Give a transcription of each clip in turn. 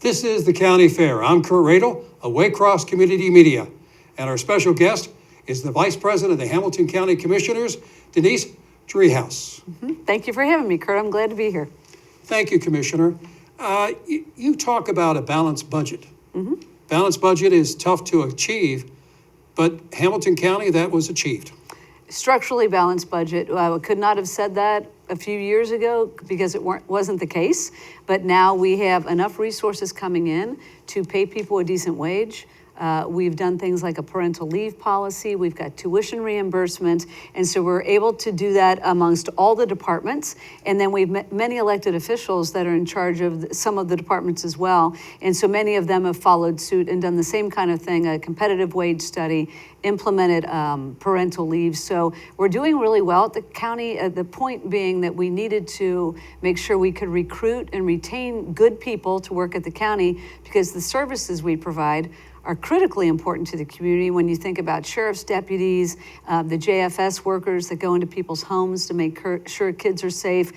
This is the County Fair. I'm Kert Radel of Waycross Community Media, and our special guest is the Vice President of the Hamilton County Commissioners, Denise Driehaus. Thank you for having me, Kurt. I'm glad to be here. Thank you, Commissioner. You talk about a balanced budget. Balanced budget is tough to achieve, but Hamilton County, that was achieved. Structurally balanced budget. I could not have said that a few years ago because it wasn't the case, but now we have enough resources coming in to pay people a decent wage. We've done things like a parental leave policy. We've got tuition reimbursement. And so we're able to do that amongst all the departments. And then we've many elected officials that are in charge of some of the departments as well. And so many of them have followed suit and done the same kind of thing, a competitive wage study, implemented parental leave. So we're doing really well at the county. The point being that we needed to make sure we could recruit and retain good people to work at the county because the services we provide are critically important to the community when you think about sheriff's deputies, the JFS workers that go into people's homes to make sure kids are safe.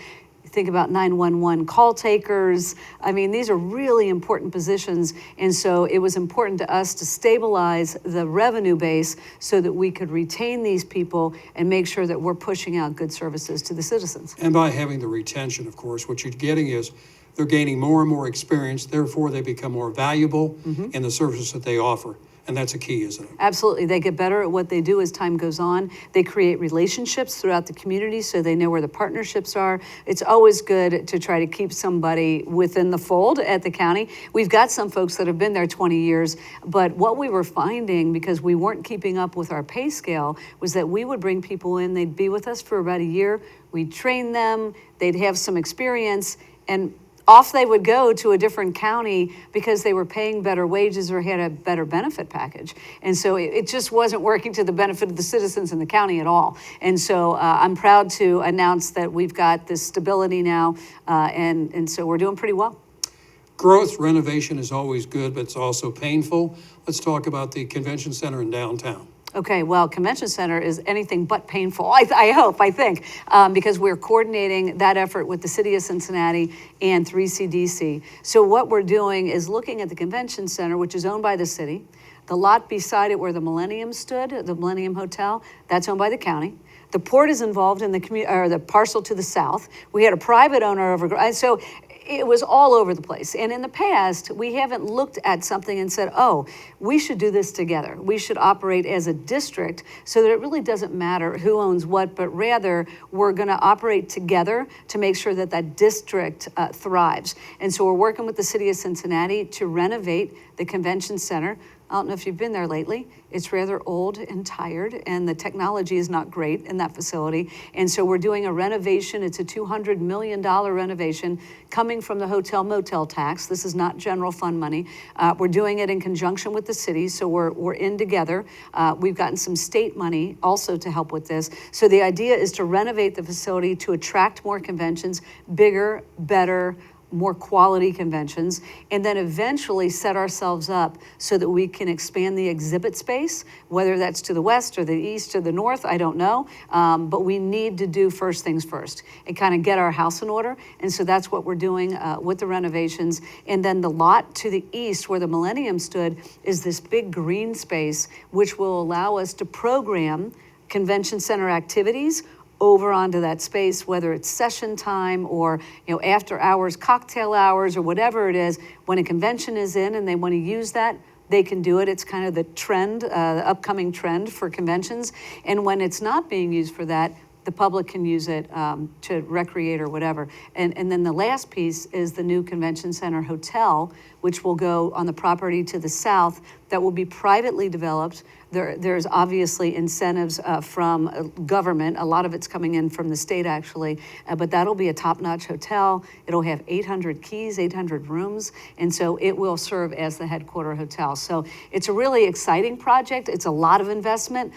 You think about 911 call takers. I mean, these are really important positions. And so it was important to us to stabilize the revenue base so that we could retain these people and make sure that we're pushing out good services to the citizens. And by having the retention, of course, what you're getting is they're gaining more and more experience, therefore they become more valuable in the services that they offer. And that's a key, isn't it? Absolutely. They get better at what they do as time goes on. They create relationships throughout the community so they know where the partnerships are. It's always good to try to keep somebody within the fold at the county. We've got some folks that have been there 20 years, but what we were finding, because we weren't keeping up with our pay scale, was that we would bring people in, they'd be with us for about a year, we'd train them, they'd have some experience, and off they would go to a different county because they were paying better wages or had a better benefit package. And so it just wasn't working to the benefit of the citizens in the county at all. And so I'm proud to announce that we've got this stability now, and so we're doing pretty well. Growth, renovation is always good, but it's also painful. Let's talk about the convention center in downtown. Okay, well, Convention Center is anything but painful, I think, because we're coordinating that effort with the City of Cincinnati and 3CDC. So what we're doing is looking at the Convention Center, which is owned by the city. The lot beside it where the Millennium stood, the Millennium Hotel, that's owned by the county. The port is involved in the parcel to the south. We had a private owner over, so it was all over the place. And in the past, we haven't looked at something and said, oh, we should do this together. We should operate as a district so that it really doesn't matter who owns what, but rather we're going to operate together to make sure that that district thrives. And so we're working with the City of Cincinnati to renovate the convention center. I don't know if you've been there lately. It's rather old and tired, and the technology is not great in that facility. And so we're doing a renovation. It's a $200 million renovation coming from the hotel motel tax. This is not general fund money. We're doing it in conjunction with the city, so we're in together. We've gotten some state money also to help with this. So the idea is to renovate the facility to attract more conventions, bigger, better, more quality conventions, and then eventually set ourselves up so that we can expand the exhibit space, whether that's to the west or the east or the north, I don't know, but we need to do first things first and kind of get our house in order. And so that's what we're doing with the renovations. And then the lot to the east where the Millennium stood is this big green space, which will allow us to program convention center activities over onto that space, whether it's session time or after hours, cocktail hours, or whatever it is. When a convention is in and they want to use that, they can do it. It's kind of the trend, the upcoming trend for conventions. And when it's not being used for that, the public can use it to recreate or whatever. And then the last piece is the new Convention Center Hotel, which will go on the property to the south that will be privately developed. There's obviously incentives from government. A lot of it's coming in from the state, actually. But that'll be a top-notch hotel. It'll have 800 keys, 800 rooms. And so it will serve as the headquarter hotel. So it's a really exciting project. It's a lot of investment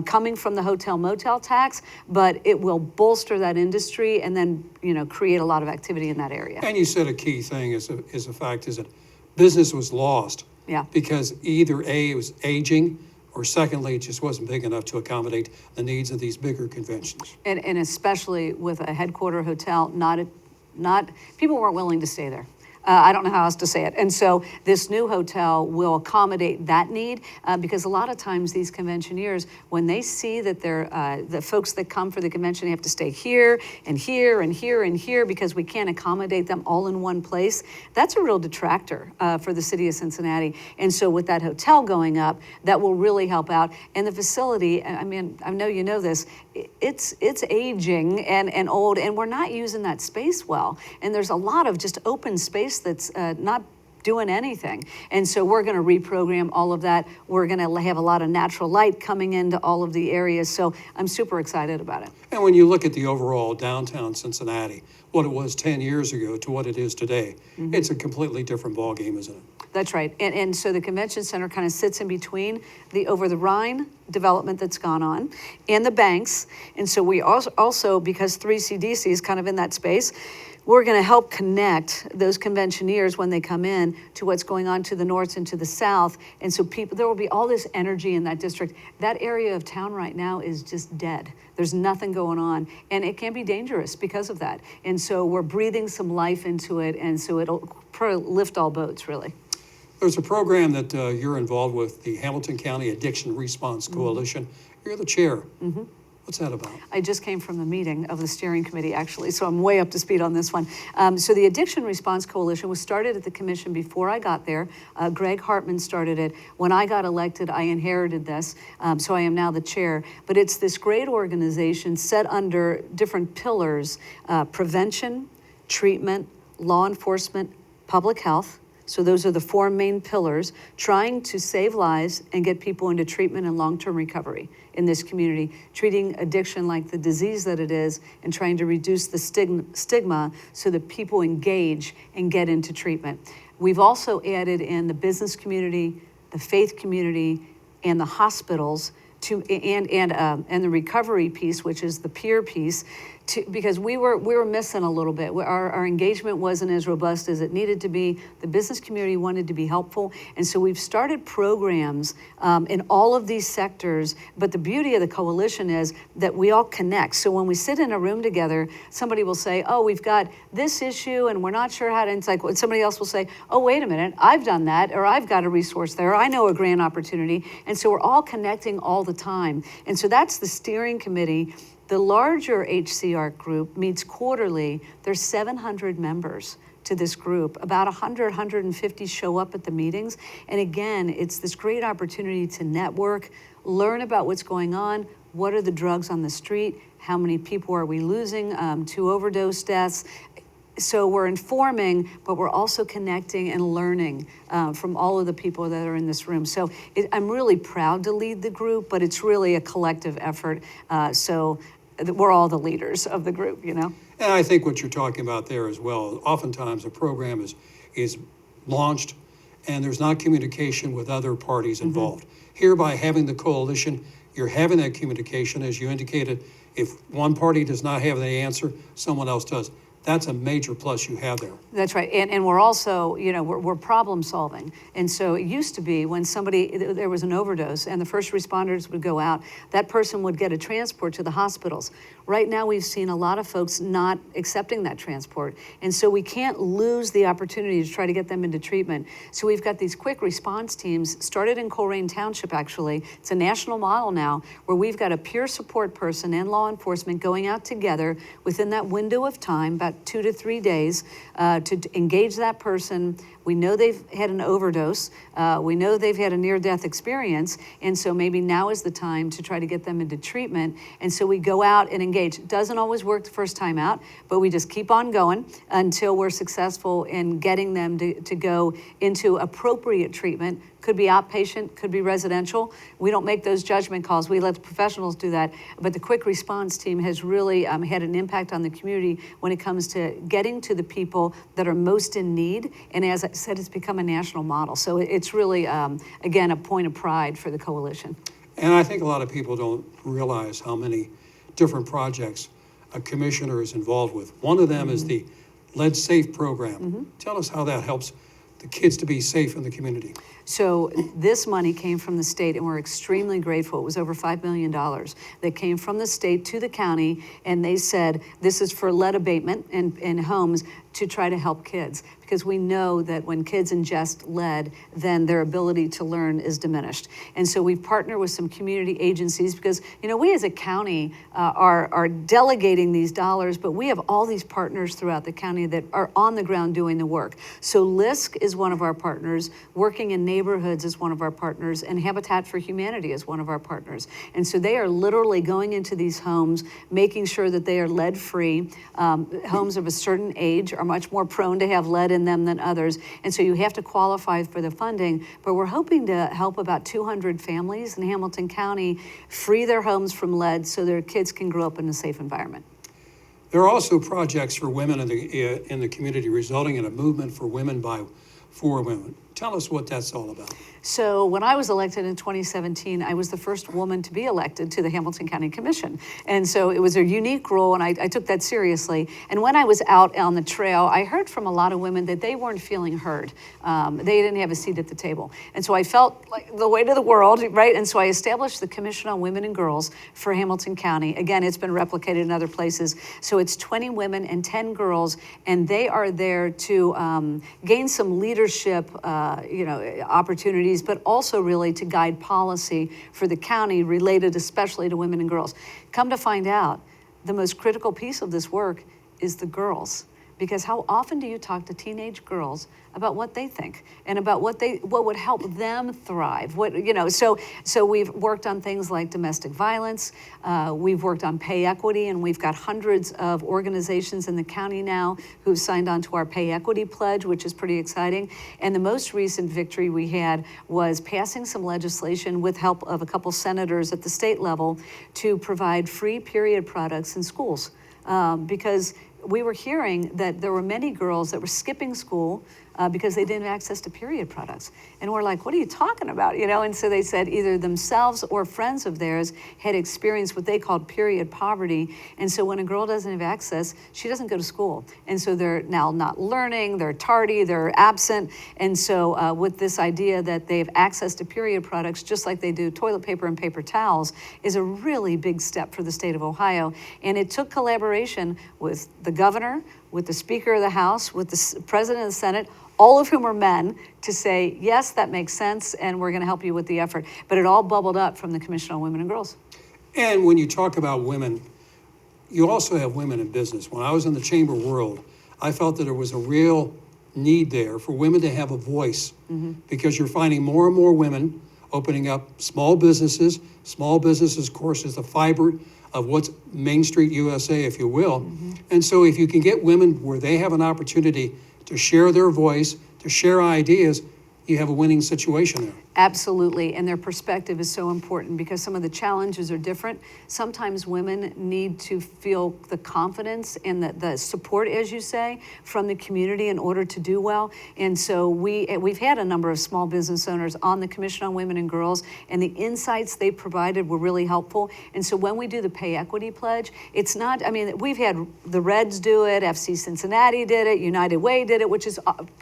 coming from the hotel motel tax, but it will bolster that industry and then create a lot of activity in that area. And you said a key thing is the fact is that business was lost. Yeah. Because either A, it was aging, or secondly, it just wasn't big enough to accommodate the needs of these bigger conventions. And especially with a headquarter hotel, not people weren't willing to stay there. I don't know how else to say it. And so this new hotel will accommodate that need because a lot of times these conventioneers, when they see that the folks that come for the convention have to stay here and here and here and here because we can't accommodate them all in one place, that's a real detractor for the city of Cincinnati. And so with that hotel going up, that will really help out. And the facility, I mean, I know you know this, it's aging and old, and we're not using that space well. And there's a lot of just open space that's not doing anything. And so we're going to reprogram all of that. We're going to have a lot of natural light coming into all of the areas. So I'm super excited about it. And when you look at the overall downtown Cincinnati, what it was 10 years ago to what it is today, it's a completely different ballgame, isn't it? That's right. And so the convention center kind of sits in between the over the Rhine development that's gone on and the banks. And so we also because 3CDC is kind of in that space, we're going to help connect those conventioneers when they come in to what's going on to the north and to the south. And so there will be all this energy in that district. That area of town right now is just dead. There's nothing going on. And it can be dangerous because of that. And so we're breathing some life into it. And so it'll lift all boats, really. There's a program that you're involved with, the Hamilton County Addiction Response Coalition. You're the chair. What's that about? I just came from the meeting of the steering committee, actually, so I'm way up to speed on this one. So the Addiction Response Coalition was started at the commission before I got there. Greg Hartman started it. When I got elected, I inherited this, so I am now the chair. But it's this great organization set under different pillars: prevention, treatment, law enforcement, public health. So those are the four main pillars, trying to save lives and get people into treatment and long-term recovery in this community, treating addiction like the disease that it is and trying to reduce the stigma so that people engage and get into treatment. We've also added in the business community, the faith community, and the hospitals and the recovery piece, which is the peer piece, because we were missing a little bit. Our engagement wasn't as robust as it needed to be. The business community wanted to be helpful, and so we've started programs in all of these sectors. But the beauty of the coalition is that we all connect. So when we sit in a room together, somebody will say, "Oh, we've got this issue, and we're not sure how to." And it's like somebody else will say, "Oh, wait a minute, I've done that, or I've got a resource there. I know a grant opportunity," and so we're all connecting all the time. And so that's the steering committee. The larger HCR group meets quarterly. There's 700 members to this group. About 100, 150 show up at the meetings. And again, it's this great opportunity to network, learn about what's going on. What are the drugs on the street? How many people are we losing to overdose deaths? So we're informing, but we're also connecting and learning from all of the people that are in this room. So I'm really proud to lead the group, but it's really a collective effort. So we're all the leaders of the group, you know? And I think what you're talking about there as well, oftentimes a program is launched and there's not communication with other parties involved. Here, by having the coalition, you're having that communication. As you indicated, if one party does not have the answer, someone else does. That's a major plus you have there. That's right. And we're also, you know, we're problem solving. And so it used to be when there was an overdose and the first responders would go out, that person would get a transport to the hospitals. Right now, we've seen a lot of folks not accepting that transport. And so we can't lose the opportunity to try to get them into treatment. So we've got these quick response teams, started in Colerain Township, actually. It's a national model now, where we've got a peer support person and law enforcement going out together within that window of time, about 2 to 3 days, to engage that person. We know they've had an overdose. We know they've had a near-death experience. And so maybe now is the time to try to get them into treatment. And so we go out and engage. It doesn't always work the first time out, but we just keep on going until we're successful in getting them to go into appropriate treatment. Could be outpatient, could be residential. We don't make those judgment calls. We let the professionals do that. But the quick response team has really had an impact on the community when it comes to getting to the people that are most in need. And as I said, it's become a national model. So it's really, again, a point of pride for the coalition. And I think a lot of people don't realize how many different projects a commissioner is involved with. One of them is the Lead Safe program. Tell us how that helps the kids to be safe in the community. So this money came from the state, and we're extremely grateful. It was over $5 million that came from the state to the county, and they said this is for lead abatement in homes. to try to help kids, because we know that when kids ingest lead, then their ability to learn is diminished. And so we've partnered with some community agencies because, we as a county are delegating these dollars, but we have all these partners throughout the county that are on the ground doing the work. So LISC is one of our partners, Working in Neighborhoods is one of our partners, and Habitat for Humanity is one of our partners. And so they are literally going into these homes, making sure that they are lead-free. Homes of a certain age are much more prone to have lead in them than others. And so you have to qualify for the funding, but we're hoping to help about 200 families in Hamilton County free their homes from lead so their kids can grow up in a safe environment. There are also projects for women in the community, resulting in a movement for women for women. Tell us what that's all about. So when I was elected in 2017, I was the first woman to be elected to the Hamilton County Commission. And so it was a unique role, and I took that seriously. And when I was out on the trail, I heard from a lot of women that they weren't feeling heard. They didn't have a seat at the table. And so I felt like the weight of the world, right? And so I established the Commission on Women and Girls for Hamilton County. Again, it's been replicated in other places. So it's 20 women and 10 girls, and they are there to gain some leadership opportunities, but also really to guide policy for the county related especially to women and girls. Come to find out, the most critical piece of this work is the girls. Because how often do you talk to teenage girls about what they think and about what would help them thrive? So we've worked on things like domestic violence. We've worked on pay equity, and we've got hundreds of organizations in the county now who've signed on to our pay equity pledge, which is pretty exciting. And the most recent victory we had was passing some legislation with help of a couple senators at the state level to provide free period products in schools, because we were hearing that there were many girls that were skipping school because they didn't have access to period products. And we're like, what are you talking about? And so they said either themselves or friends of theirs had experienced what they called period poverty. And so when a girl doesn't have access, she doesn't go to school. And so they're now not learning, they're tardy, they're absent. And so with this idea that they have access to period products, just like they do toilet paper and paper towels, is a really big step for the state of Ohio. And it took collaboration with the governor, with the Speaker of the House, with the President of the Senate, all of whom are men, to say, yes, that makes sense, and we're going to help you with the effort. But it all bubbled up from the Commission on Women and Girls. And when you talk about women, you also have women in business. When I was in the chamber world, I felt that there was a real need there for women to have a voice, because you're finding more and more women opening up small businesses. Small businesses, of course, is the fiber of what's Main Street USA, if you will. And so if you can get women where they have an opportunity to share their voice, to share ideas, you have a winning situation there. Absolutely, and their perspective is so important because some of the challenges are different. Sometimes women need to feel the confidence and the support, as you say, from the community in order to do well. And so we've had a number of small business owners on the Commission on Women and Girls, and the insights they provided were really helpful. And so when we do the pay equity pledge, it's not, we've had the Reds do it, FC Cincinnati did it, United Way did it, which is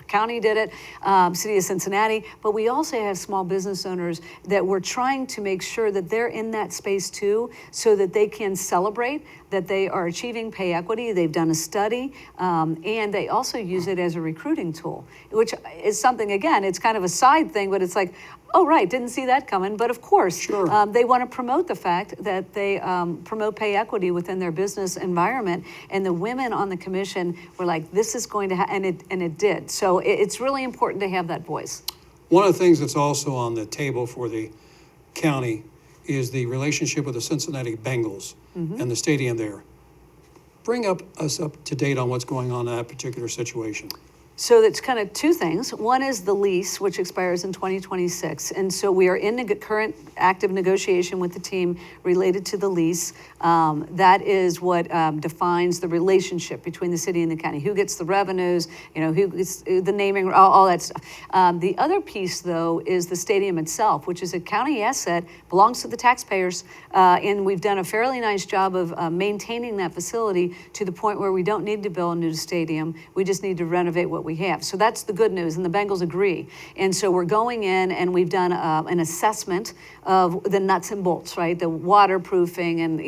county did it, City of Cincinnati, but we also have small business owners that we're trying to make sure that they're in that space too, so that they can celebrate that they are achieving pay equity. They've done a study, and they also use it as a recruiting tool, which is something, again, it's kind of a side thing, but it's like, oh, right, didn't see that coming. But of course, sure. They want to promote the fact that they promote pay equity within their business environment. And the women on the commission were like, this is going to happen, and it did. So it's really important to have that voice. One of the things that's also on the table for the county is the relationship with the Cincinnati Bengals and the stadium there. Bring us up to date on what's going on in that particular situation. So that's kind of two things. One is the lease, which expires in 2026. And so we are in current active negotiation with the team related to the lease. That is what defines the relationship between the city and the county. Who gets the revenues, who gets the naming, all that stuff. The other piece, though, is the stadium itself, which is a county asset, belongs to the taxpayers. And we've done a fairly nice job of maintaining that facility to the point where we don't need to build a new stadium. We just need to renovate what we we have. So that's the good news, and the Bengals agree. And so we're going in, and we've done an assessment of the nuts and bolts, right? The waterproofing, and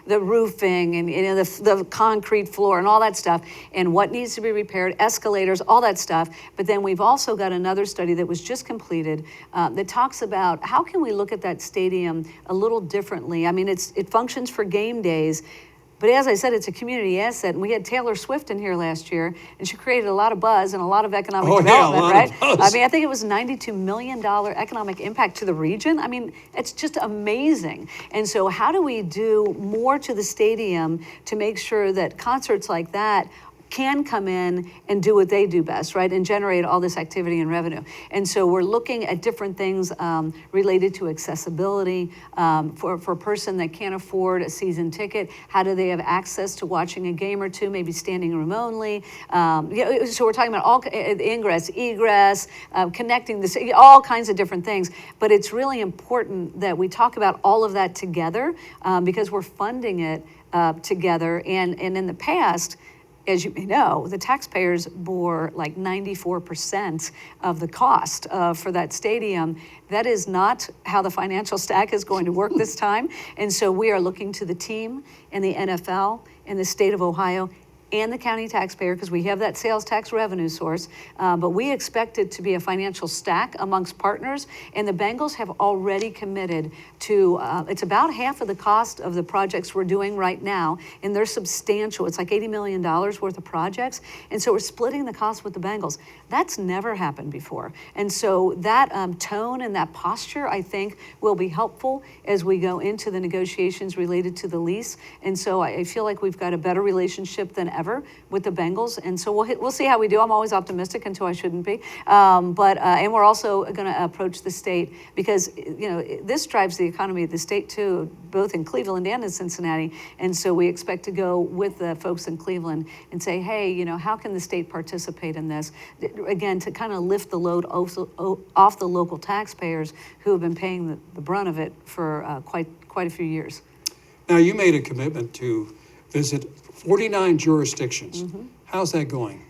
the roofing, and the concrete floor, and all that stuff, and what needs to be repaired, escalators, all that stuff. But then we've also got another study that was just completed that talks about how can we look at that stadium a little differently. I mean, it functions for game days, but as I said, it's a community asset. And we had Taylor Swift in here last year, and she created a lot of buzz and a lot of economic development, right? I mean, I think it was $92 million economic impact to the region. I mean, it's just amazing. And so how do we do more to the stadium to make sure that concerts like that can come in and do what they do best, right, and generate all this activity and revenue. And so we're looking at different things related to accessibility for a person that can't afford a season ticket. How do they have access to watching a game or two, maybe standing room only? So we're talking about all ingress, egress, connecting the all kinds of different things. But it's really important that we talk about all of that together because we're funding it together. And in the past, as you may know, the taxpayers bore like 94% of the cost for that stadium. That is not how the financial stack is going to work this time. And so we are looking to the team and the NFL and the state of Ohio and the county taxpayer, because we have that sales tax revenue source, but we expect it to be a financial stack amongst partners, and the Bengals have already committed to, it's about half of the cost of the projects we're doing right now, and they're substantial. It's like $80 million worth of projects, and so we're splitting the cost with the Bengals. That's never happened before, and so that tone and that posture, I think, will be helpful as we go into the negotiations related to the lease, and so I feel like we've got a better relationship than ever with the Bengals, and so we'll see how we do. I'm always optimistic until I shouldn't be, and we're also going to approach the state because this drives the economy of the state too, both in Cleveland and in Cincinnati, and so we expect to go with the folks in Cleveland and say, hey, how can the state participate in this? Again, to kind of lift the load off the local taxpayers who have been paying the brunt of it for quite a few years. Now, you made a commitment to visit 49 jurisdictions. Mm-hmm. How's that going?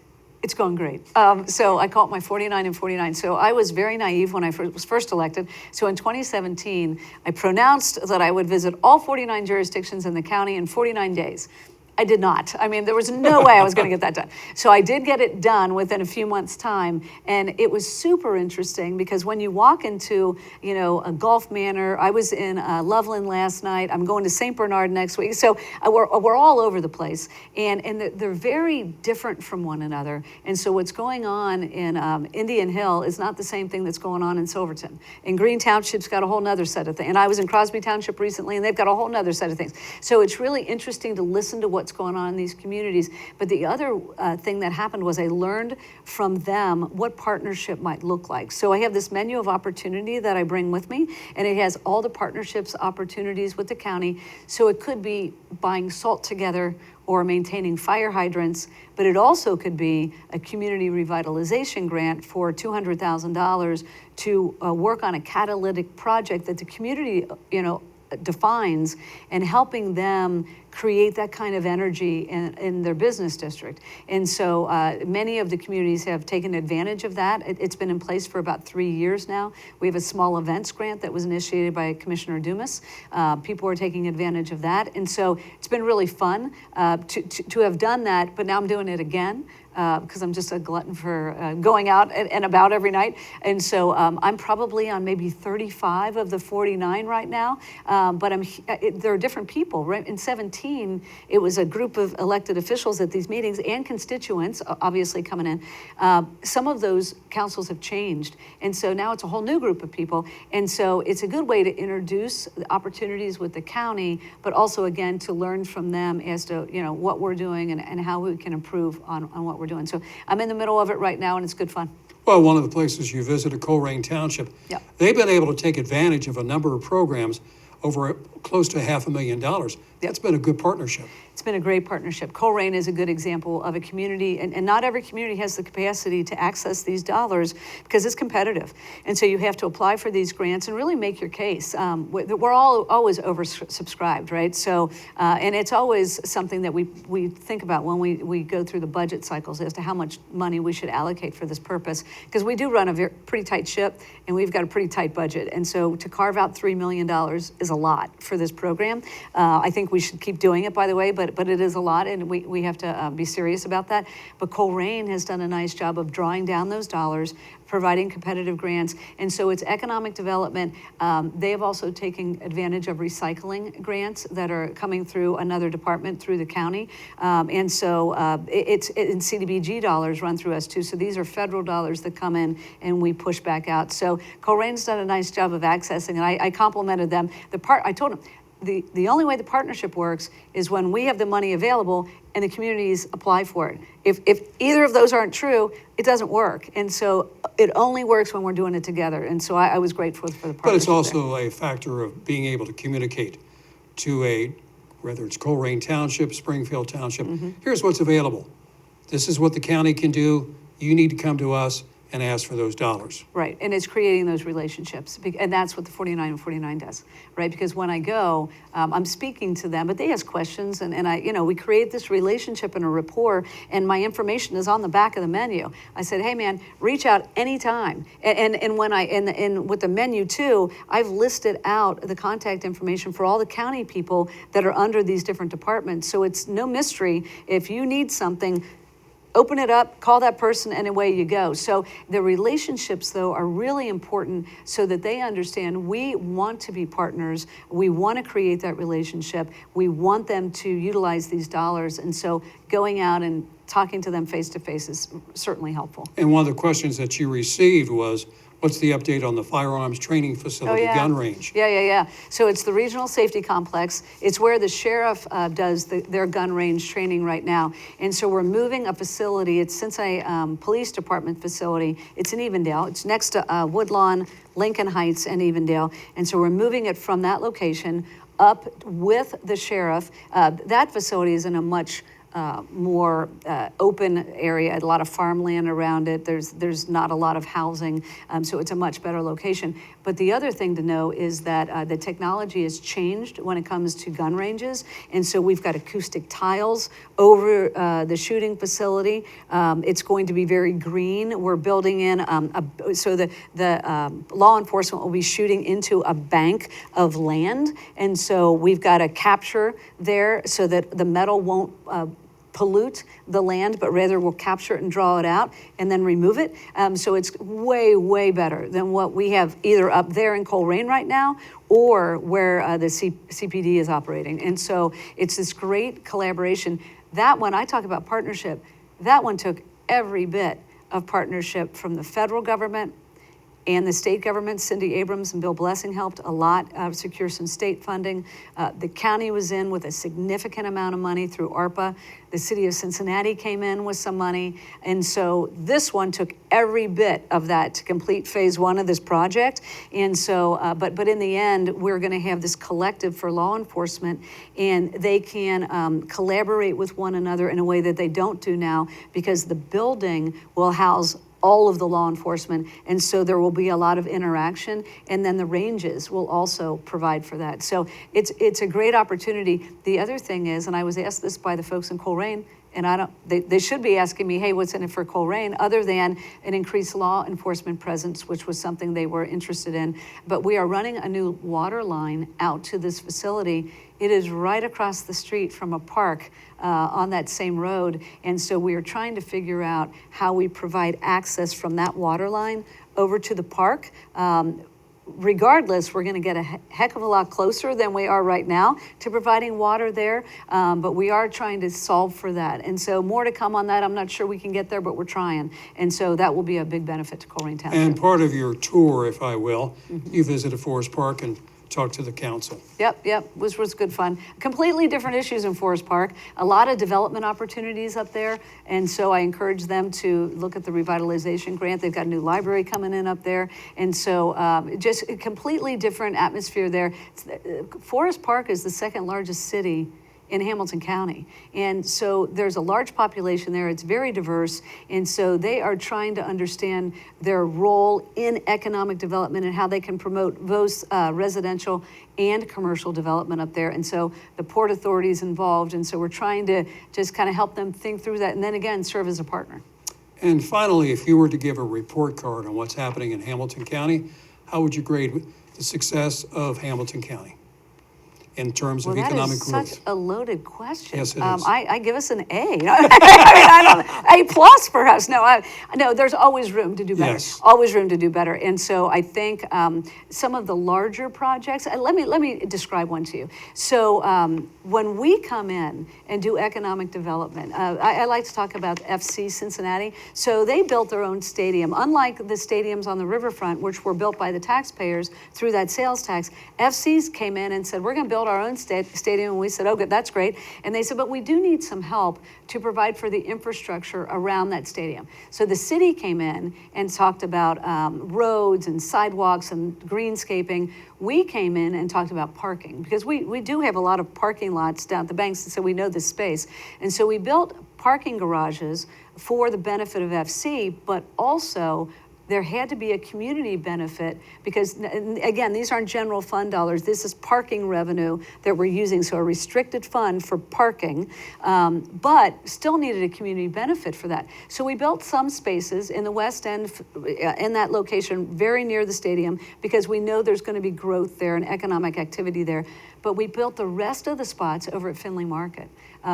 It's going great. So I call it my 49 and 49. So I was very naive when I was first elected. So in 2017, I pronounced that I would visit all 49 jurisdictions in the county in 49 days. I did not. I mean, there was no way I was going to get that done. So I did get it done within a few months' time, and it was super interesting because when you walk into, a Gulf Manor, I was in Loveland last night. I'm going to St. Bernard next week. So we're all over the place, and they're very different from one another. And so what's going on in Indian Hill is not the same thing that's going on in Silverton. And Green Township's got a whole nother set of things. And I was in Crosby Township recently, and they've got a whole nother set of things. So it's really interesting to listen to what's going on in these communities. But the other thing that happened was I learned from them what partnership might look like. So I have this menu of opportunity that I bring with me, and it has all the partnerships opportunities with the county. So it could be buying salt together or maintaining fire hydrants, but it also could be a community revitalization grant for $200,000 to work on a catalytic project that the community, defines, and helping them create that kind of energy in their business district. And so many of the communities have taken advantage of that. It's been in place for about 3 years now. We have a small events grant that was initiated by Commissioner Dumas. People are taking advantage of that. And so it's been really fun to have done that, but now I'm doing it again. Because I'm just a glutton for going out and about every night. And so I'm probably on maybe 35 of the 49 right now, but there are different people. Right? In 17, it was a group of elected officials at these meetings and constituents, obviously coming in. Some of those councils have changed, and so now it's a whole new group of people. And so it's a good way to introduce the opportunities with the county, but also, again, to learn from them as to what we're doing and how we can improve on what we're doing. So I'm in the middle of it right now, and it's good fun. Well, one of the places you visited, Colerain Township, they've been able to take advantage of a number of programs over close to $500,000. That's been a good partnership. It's been a great partnership. Coleraine is a good example of a community, and not every community has the capacity to access these dollars because it's competitive. And so you have to apply for these grants and really make your case. We're all always oversubscribed, right? So, and it's always something that we think about when we go through the budget cycles as to how much money we should allocate for this purpose. Because we do run a pretty tight ship, and we've got a pretty tight budget. And so to carve out $3 million is a lot for this program. I think we should keep doing it, by the way, but it is a lot, and we have to be serious about that. But Coleraine has done a nice job of drawing down those dollars, providing competitive grants, and so it's economic development. They have also taken advantage of recycling grants that are coming through another department through the county, and so it's CDBG dollars run through us too. So these are federal dollars that come in and we push back out. So Colerane's done a nice job of accessing, and I complimented them. I told them, the only way the partnership works is when we have the money available and the communities apply for it. If either of those aren't true, it doesn't work. And so it only works when we're doing it together. And so I was grateful for the partnership. But it's also a factor of being able to communicate to whether it's Coleraine Township, Springfield Township, here's what's available. This is what the county can do. You need to come to us and ask for those dollars. Right, and it's creating those relationships, and that's what the 49 and 49 does, right? Because when I go, I'm speaking to them, but they ask questions, and we create this relationship and a rapport, and my information is on the back of the menu. I said, hey man, reach out anytime, and when and with the menu too, I've listed out the contact information for all the county people that are under these different departments, so it's no mystery. If you need something, open it up, call that person, and away you go. So the relationships, though, are really important so that they understand we want to be partners. We want to create that relationship. We want them to utilize these dollars. And so going out and talking to them face to face is certainly helpful. And one of the questions that you received was, what's the update on the firearms training facility, gun range? Yeah. So it's the regional safety complex. It's where the sheriff does their gun range training right now. And so we're moving a facility. It's since a police department facility. It's in Evendale. It's next to Woodlawn, Lincoln Heights, and Evendale. And so we're moving it from that location up with the sheriff. That facility is in a much more open area, a lot of farmland around it. There's not a lot of housing, so it's a much better location. But the other thing to know is that the technology has changed when it comes to gun ranges, and so we've got acoustic tiles over the shooting facility. It's going to be very green. We're building in so the law enforcement will be shooting into a bank of land, and so we've got a capture there so that the metal won't pollute the land, but rather we'll capture it and draw it out and then remove it. So it's way, way better than what we have either up there in Coleraine right now or where the CPD is operating. And so it's this great collaboration. That one, I talk about partnership, that one took every bit of partnership from the federal government and the state government. Cindy Abrams and Bill Blessing helped a lot secure some state funding. The county was in with a significant amount of money through ARPA. The city of Cincinnati came in with some money. And so this one took every bit of that to complete phase one of this project. And so, but in the end, we're gonna have this collective for law enforcement, and they can collaborate with one another in a way that they don't do now, because the building will house all of the law enforcement, and so there will be a lot of interaction, and then the ranges will also provide for that. So it's a great opportunity. The other thing is, and I was asked this by the folks in Coleraine, and they should be asking me, hey, what's in it for Coleraine, other than an increased law enforcement presence, which was something they were interested in. But we are running a new water line out to this facility. It is right across the street from a park on that same road. And so we are trying to figure out how we provide access from that water line over to the park. Regardless, we're going to get a heck of a lot closer than we are right now to providing water there, but we are trying to solve for that. And so more to come on that. I'm not sure we can get there, but we're trying. And so that will be a big benefit to Coleraine Township. And part of your tour, if I will, you visited Forest Park and talk to the council. Yep, was good fun. Completely different issues in Forest Park, a lot of development opportunities up there. And so I encourage them to look at the revitalization grant. They've got a new library coming in up there. And so just a completely different atmosphere there. Forest Park is the second largest city in Hamilton County. And so there's a large population there. It's very diverse. And so they are trying to understand their role in economic development and how they can promote both residential and commercial development up there. And so the Port Authority is involved. And so we're trying to just kind of help them think through that and then again, serve as a partner. And finally, if you were to give a report card on what's happening in Hamilton County, how would you grade the success of Hamilton County in terms of economic growth? That is such a loaded question. Yes, it is. I give us an A. I don't A plus perhaps. No, there's always room to do better. Yes. Always room to do better. And so I think some of the larger projects. Let me describe one to you. So when we come in and do economic development, I like to talk about FC Cincinnati. So they built their own stadium, unlike the stadiums on the riverfront, which were built by the taxpayers through that sales tax. FC's came in and said, we're going to build our own stadium, and we said, oh, good, that's great. And they said, but we do need some help to provide for the infrastructure around that stadium. So the city came in and talked about roads and sidewalks and greenscaping. We came in and talked about parking because we do have a lot of parking lots down at the banks, and so we know this space. And so we built parking garages for the benefit of FC, but also there had to be a community benefit because, again, these aren't general fund dollars. This is parking revenue that we're using, so a restricted fund for parking, but still needed a community benefit for that. So we built some spaces in the West End, in that location, very near the stadium, because we know there's going to be growth there and economic activity there. But we built the rest of the spots over at Findlay Market.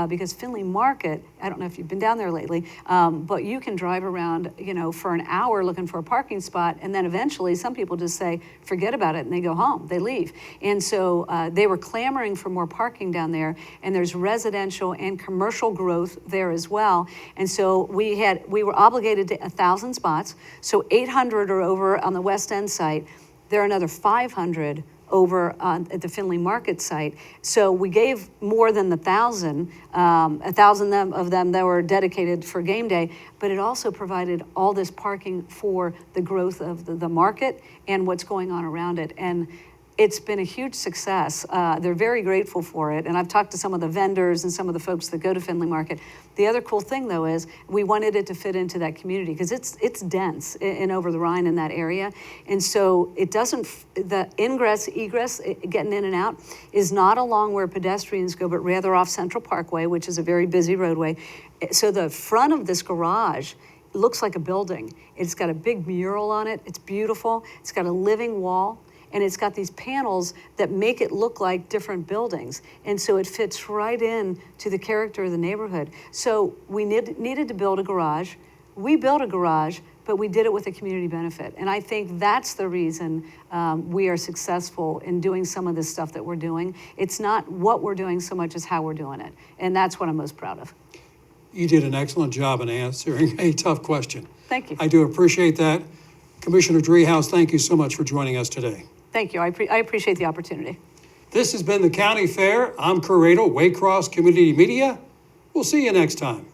Because Findlay Market, I don't know if you've been down there lately, but you can drive around, for an hour looking for a parking spot, and then eventually some people just say, forget about it, and they go home, they leave. And so they were clamoring for more parking down there, and there's residential and commercial growth there as well. And so we were obligated to 1,000 spots, so 800 are over on the West End site. There are another 500 over at the Findlay Market site. So we gave more than 1,000, 1,000 of them that were dedicated for game day, but it also provided all this parking for the growth of the market and what's going on around it. And it's been a huge success. They're very grateful for it. And I've talked to some of the vendors and some of the folks that go to Findlay Market. The other cool thing, though, is we wanted it to fit into that community because it's dense in over the Rhine in that area. And so it doesn't, the ingress, egress, getting in and out is not along where pedestrians go, but rather off Central Parkway, which is a very busy roadway. So the front of this garage looks like a building. It's got a big mural on it. It's beautiful. It's got a living wall. And it's got these panels that make it look like different buildings. And so it fits right in to the character of the neighborhood. So we needed to build a garage. We built a garage, but we did it with a community benefit. And I think that's the reason we are successful in doing some of this stuff that we're doing. It's not what we're doing so much as how we're doing it. And that's what I'm most proud of. You did an excellent job in answering a tough question. Thank you. I do appreciate that. Commissioner Driehaus, thank you so much for joining us today. Thank you. I appreciate the opportunity. This has been the County Fair. I'm Kert Radel, Waycross Community Media. We'll see you next time.